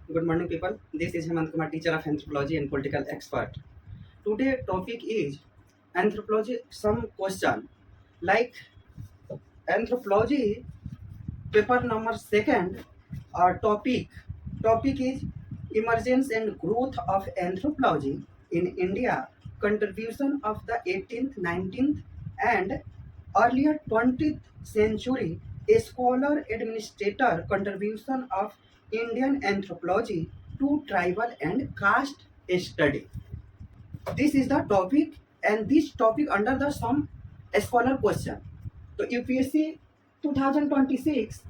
Good morning, people. This is Hemant Kumar, teacher of anthropology and political expert. Today topic is anthropology. Some question like anthropology paper number second. Topic is emergence and growth of anthropology in India. Contribution of the 18th, 19th, and earlier 20th century. A scholar administrator contribution of Indian anthropology to tribal and caste study. This is the topic, and this topic under the some scholar question. So UPSC 2026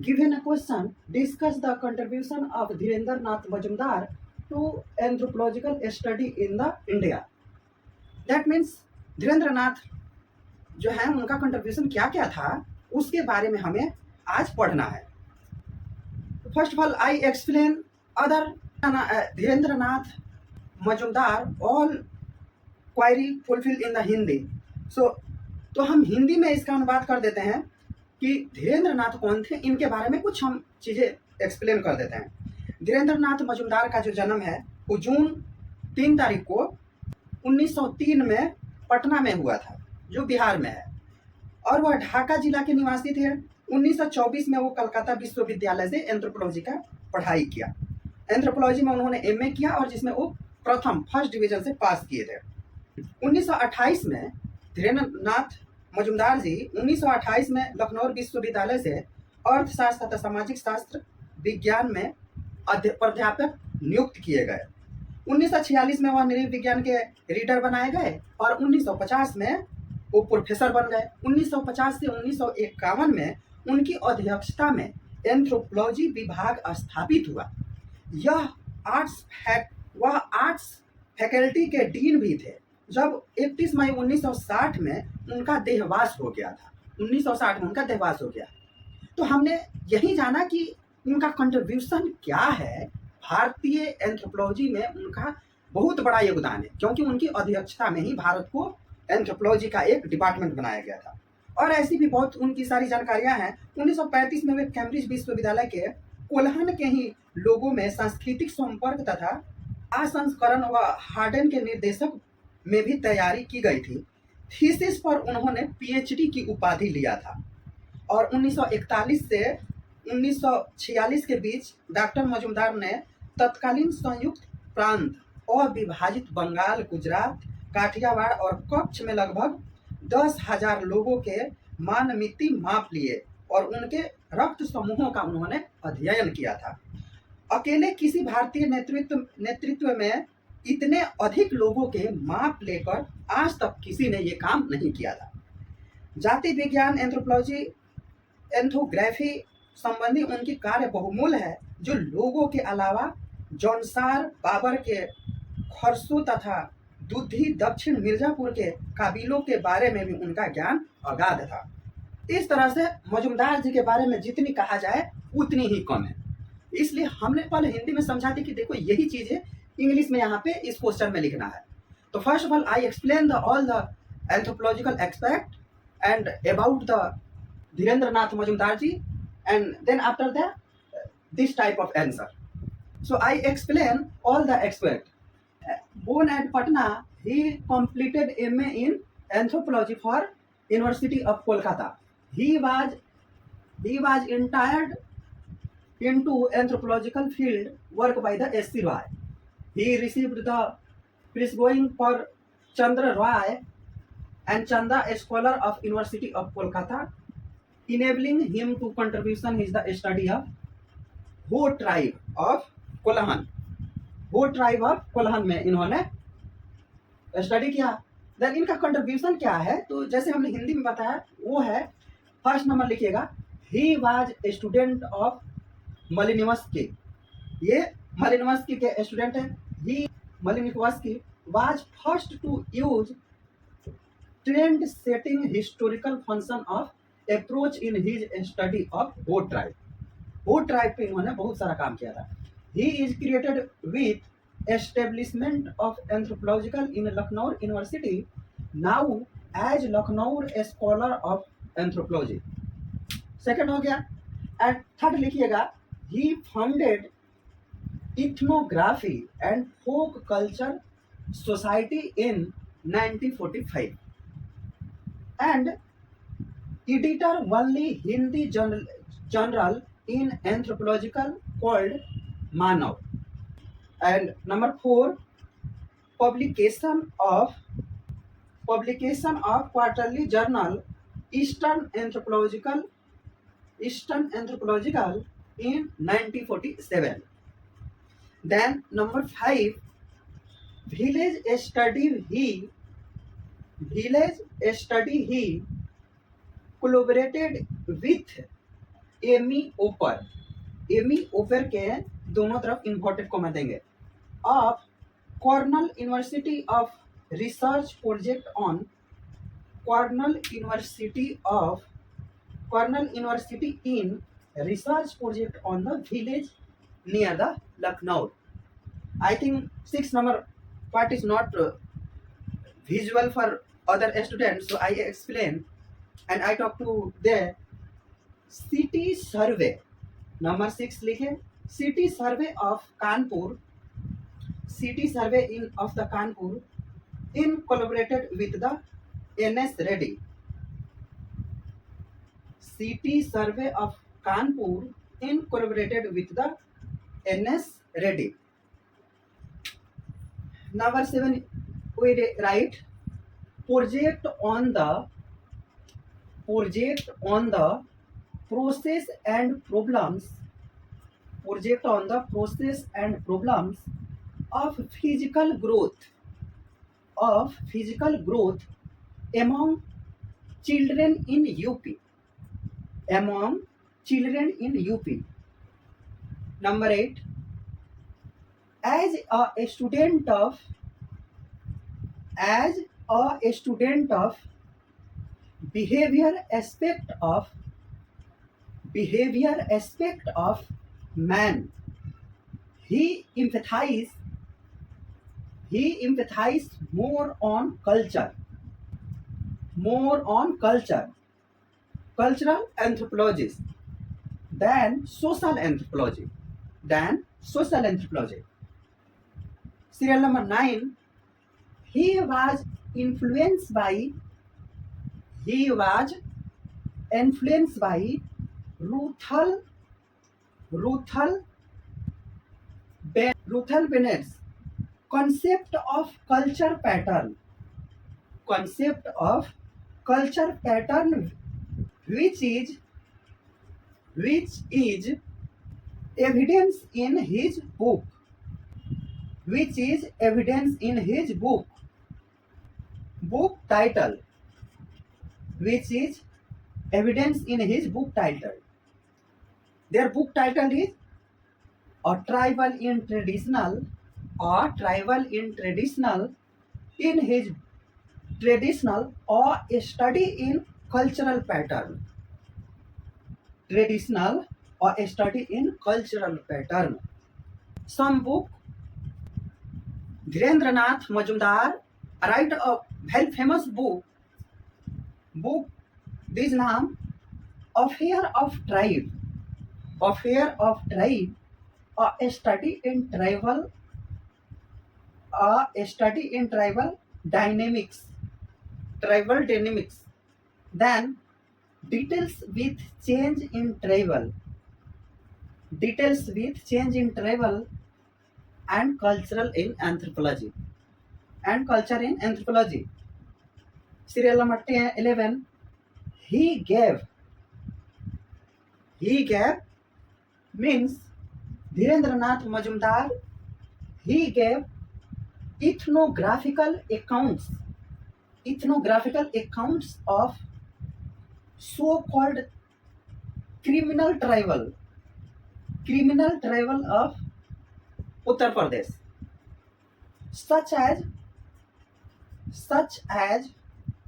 given a question, discuss the contribution of Dhirendra Nath Majumdar to anthropological study in the India. That means Dhirendra नाथ जो है उनका contribution क्या क्या था उसके बारे में हमें आज पढ़ना है. First of all I explain other Dhirendra Nath Majumdar all query fulfil in the Hindi. तो हम हिंदी में इसका अनुवाद कर देते हैं कि धीरेन्द्र नाथ कौन थे, इनके बारे में कुछ हम चीज़ें एक्सप्लेन कर देते हैं. धीरेन्द्र नाथ मजुमदार का जो जन्म है वो जून 3 तारीख को 1903 में पटना में हुआ था, जो बिहार में है, और वह ढाका जिला के निवासी थे. 1924 में वो कलकत्ता विश्वविद्यालय से एंथ्रोपोलॉजी का पढ़ाई किया. एंथ्रोपोलॉजी में उन्होंने एमए किया और जिसमें वो फर्स्ट डिवीजन से पास किए थे. 1928 में धीरेन्द्र नाथ मजुमदार जी 1928 में लखनऊ विश्वविद्यालय से अर्थशास्त्र तथा सामाजिक शास्त्र विज्ञान में प्राध्यापक नियुक्त किए गए. 1946 में वह नृविज्ञान विज्ञान के रीडर बनाए गए और 1950 में वो प्रोफेसर बन गए. 1950 से 1951 में उनकी अध्यक्षता में एंथ्रोपोलॉजी विभाग स्थापित हुआ. वह आर्ट्स फैकल्टी के डीन भी थे जब 31 मई 1960 में उनका देहवास हो गया था. 1960 में उनका देहवास हो गया. तो हमने यही जाना कि उनका कंट्रीब्यूशन क्या है. भारतीय एंथ्रोपोलॉजी में उनका बहुत बड़ा योगदान है क्योंकि उनकी अध्यक्षता में ही भारत को एंथ्रोपोलॉजी का एक डिपार्टमेंट बनाया गया था. और ऐसी भी बहुत उनकी सारी जानकारियां हैं. 1935 में वे कैम्ब्रिज विश्वविद्यालय के कोल्हन के ही लोगों में सांस्कृतिक संपर्क तथा असंस्करण व हार्डन के निर्देशक में भी तैयारी की गई थी. थीसिस पर उन्होंने पीएचडी की उपाधि लिया था और 1941 से 1946 के बीच डॉक्टर मजुमदार ने तत्कालीन संयुक्त प्रांत और विभाजित बंगाल, गुजरात, काठियावाड़ और कच्छ में लगभग 10,000 लोगों के मानमिति माप लिए और उनके रक्त समूहों का उन्होंने अध्ययन किया था. अकेले किसी भारतीय नेतृत्व में इतने अधिक लोगों के माप लेकर आज तक किसी ने ये काम नहीं किया था. जाति विज्ञान, एंथ्रोपोलॉजी, एंथ्रोग्राफी संबंधी उनकी कार्य बहुमूल्य है, जो लोगों के अलावा जौनसार, बाबर के खरसू तथा दुधी दक्षिण मिर्जापुर के काबिलों के बारे में भी उनका ज्ञान अगाध था. इस तरह से मजुमदार जी के बारे में जितनी कहा जाए उतनी ही कम है. इसलिए हमने पहले हिंदी में समझा थी कि देखो यही चीज़ है, इंग्लिश में यहाँ पे इस क्वेश्चन में लिखना है. तो first of all I explain all the anthropological aspect and about the Dhirendra Nath Majumdar ji, and then after that this type of answer. So I explain all the aspect. Born at Patna, he completed MA in anthropology for University of Kolkata. He was entered into anthropological field work by the S.C. Roy. He received the prize going for Chandra Roy and Chanda, a scholar of University of Kolkata, enabling him to contribution is the study of हो tribe of Kolhan. हो tribe of Kolhan में इन्होंने study किया. Then इनका contribution क्या है, तो जैसे हमने हिंदी में बताया वो है, फर्स्ट नंबर लिखिएगा, he was a student of Malinowski. ये मालिनोव्स्की के स्टूडेंट है. He Malinowski was first to use trend setting historical function of approach in his study of Ho tribe. Ho tribe पे इन्होंने बहुत सारा काम किया था. He is created with establishment of anthropological in Lucknow university, now as Lucknow scholar of anthropology. Second हो गया. And third लिखिएगा, he founded ethnography and folk culture society in 1945 and editor only Hindi journal in anthropological called Manav. And number 4, publication of quarterly journal Eastern Anthropological in 1947. Then number 5, village study he collaborated with Amy Opler के दोनों तरफ inverted comma देंगे of Cornell University of research project on Cornell University in research project on the village near the Lucknow. I think 6 number part is not visual for other students, so I explain and I talk to the city survey. Number 6 लिखे city survey of Kanpur in collaborated with the NS Reddy. City survey of Kanpur in collaborated with the NS Reddy. Number 7 we write project on the process and problems of physical growth among children in UP. Number 8, as a student of behavior aspect of man, he empathized more on cultural anthropology than social anthropology. Serial number 9, he was influenced by Ruthel Bennett's concept of culture pattern, which is evidence in his book. Book title. Their book title is A Tribal in Traditional in his traditional or a study in cultural pattern. Some book, Dhirendranath Majumdar write a very famous book. This name Affair of Tribe, a study in tribal dynamics. Then details with change in tribal and culture in anthropology. Serial number 11, he gave means Dhirendranath Majumdar, he gave ethnographical accounts of so-called criminal tribal of Uttar Pradesh, such as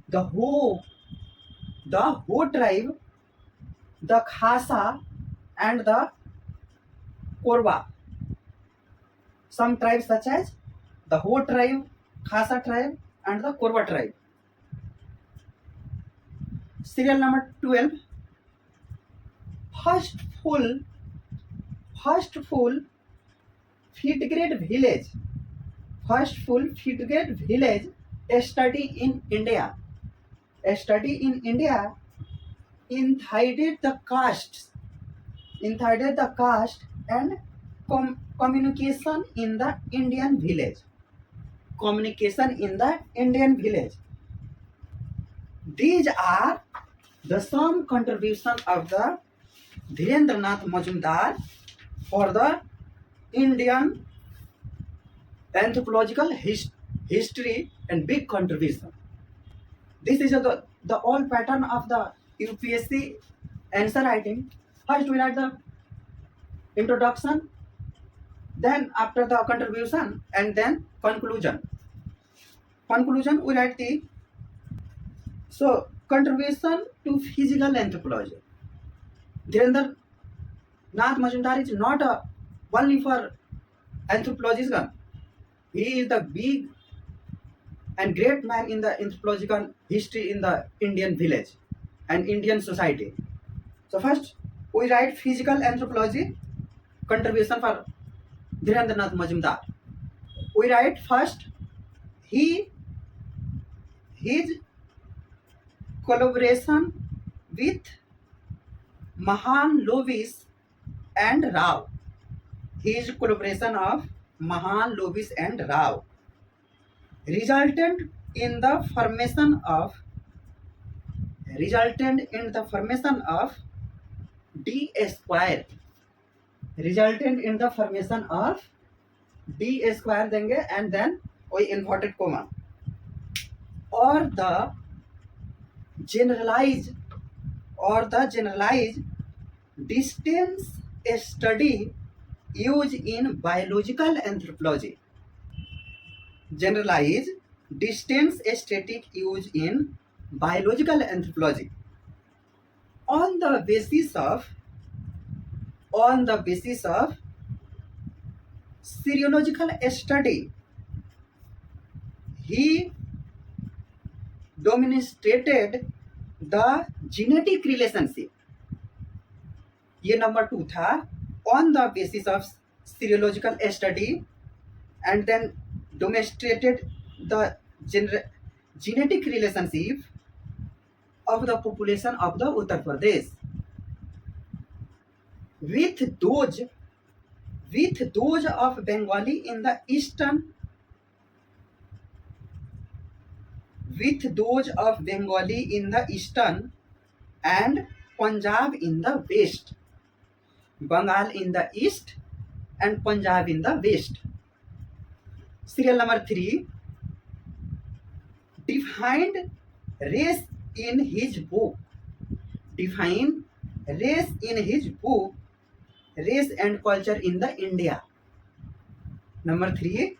the Ho tribe, the Khasa and the Korwa. Some tribes such as the Ho tribe, Khasa tribe and the Korwa tribe. Serial number 12, first full fifth grade village, first full fifth grade village study in India. A study in India incited the caste and communication in the Indian village. Communication in the Indian village. These are the some contribution of the Dhirendranath Majumdar for the Indian anthropological history and big contribution. This is the all pattern of the UPSC answer writing. First we write the introduction, then after the contribution, and then conclusion. Conclusion we write the contribution to physical anthropology. Dhirendra Nath Majumdar is not only for anthropologism. He is the big and great man in the anthropological history in the Indian village and Indian society. So first we write physical anthropology contribution for Dhirendra Nath Majumdar. We write first his collaboration with Mahan Lovis and Rao. His collaboration of Mahan Lovis and Rao resulted in the formation of D square. Resulted in the formation of D square देंगे and then वही inverted comma, or the generalized distance study used in biological anthropology. Generalized distance static used in biological anthropology on the basis of serological study. He demonstrated the genetic relationship. ये number 2 था. On the basis of serological study and then demonstrated the genetic relationship of the population of the Uttar Pradesh with those of Bengali in the eastern, and Punjab in the west. Bengal in the east and Punjab in the west. Serial number 3, defined race in his book. Race and culture in the India. Number 3,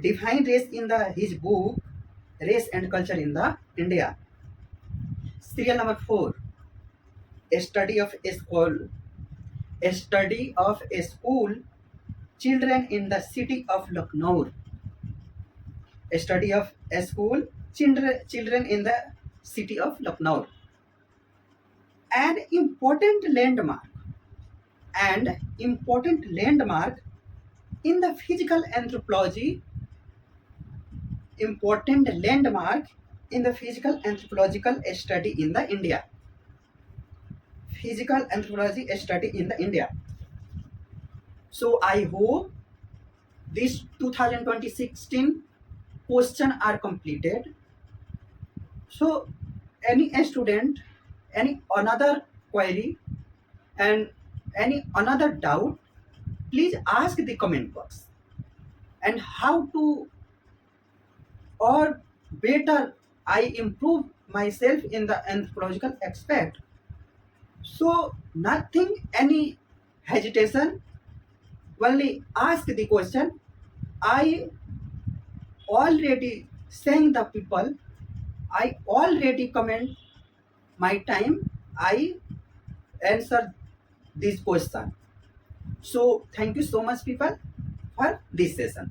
define race in his book, race and culture in the India. Serial number 4, a study of school children in the city of Lucknow. A study of school children in the city of Lucknow. An important landmark in the physical anthropology. Important landmark in the physical anthropological study in the India. Physical anthropology study in the India. So I hope this 2016 question are completed. So any student, any another query and any another doubt, please ask the comment box. And how to or better I improve myself in the anthropological aspect. So nothing, any hesitation, only ask the question. I already saying the people, I already comment my time, I answer this question. So thank you so much people for this session.